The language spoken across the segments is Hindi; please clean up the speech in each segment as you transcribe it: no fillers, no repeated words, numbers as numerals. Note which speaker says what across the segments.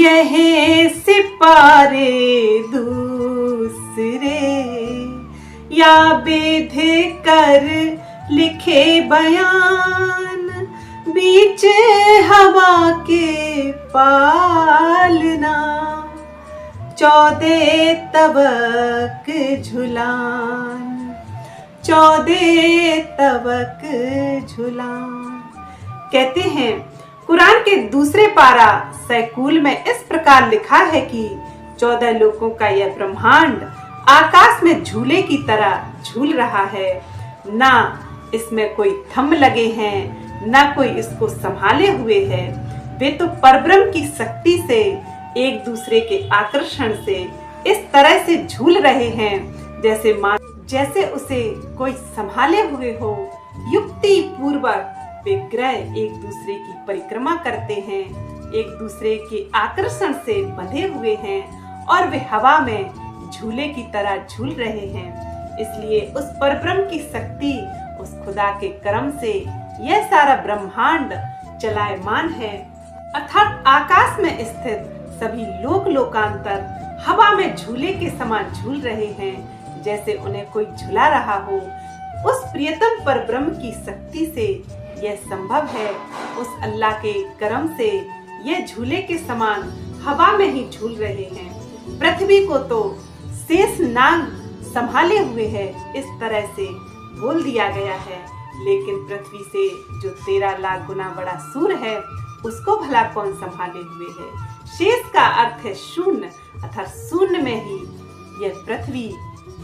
Speaker 1: यह सिपारे दूसरे, या बेध कर लिखे बयान, बीच हवा के पालना। 14 तबक झुलान, 14 तबक झुलान। कहते हैं कुरान के दूसरे पारा सैकूल में इस प्रकार लिखा है कि 14 लोकों का यह ब्रह्मांड आकाश में झूले की तरह झूल रहा है। ना इसमें कोई थंब लगे हैं, ना कोई इसको संभाले हुए है। वे तो परब्रह्म की शक्ति से एक दूसरे के आकर्षण से इस तरह से झूल रहे हैं जैसे उसे कोई संभाले हुए हो। युक्ति पूर्वक वे ग्रह एक दूसरे की परिक्रमा करते हैं, एक दूसरे के आकर्षण से बंधे हुए हैं और वे हवा में झूले की तरह झूल रहे हैं। इसलिए उस परब्रह्म की शक्ति, उस खुदा के कर्म से यह सारा ब्रह्मांड चलायमान है। अर्थात आकाश में स्थित सभी लोक लोकांतर हवा में झूले के समान झूल रहे हैं, जैसे उन्हें कोई झुला रहा हो। उस प्रियतम परब्रह्म की शक्ति से यह संभव है। उस अल्लाह के करम से यह झूले के समान हवा में ही झूल रहे हैं। पृथ्वी को तो शेष नाग संभाले हुए है, इस तरह से बोल दिया गया है। लेकिन पृथ्वी से जो 13 लाख गुना बड़ा सूर्य है, उसको भला कौन संभाले हुए है। शेष का अर्थ है शून्य, अर्थात शून्य में ही यह पृथ्वी,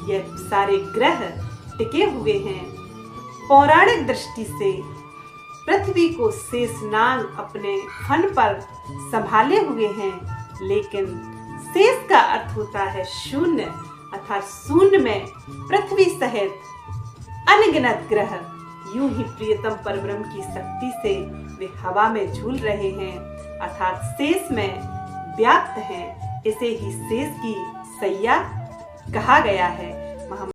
Speaker 1: यह सारे ग्रह टिके हुए हैं। पौराणिक दृष्टि से पृथ्वी को शेषनाग अपने फन पर संभाले हुए हैं, लेकिन शेष का अर्थ होता है शून्य, अर्थात शून्य में पृथ्वी सहित अनगिनत ग्रह यूं ही प्रियतम परब्रह्म की शक्ति से वे हवा में झूल रहे हैं, अर्थात शेष में व्याप्त हैं। इसे ही शेष की सैया कहा गया है।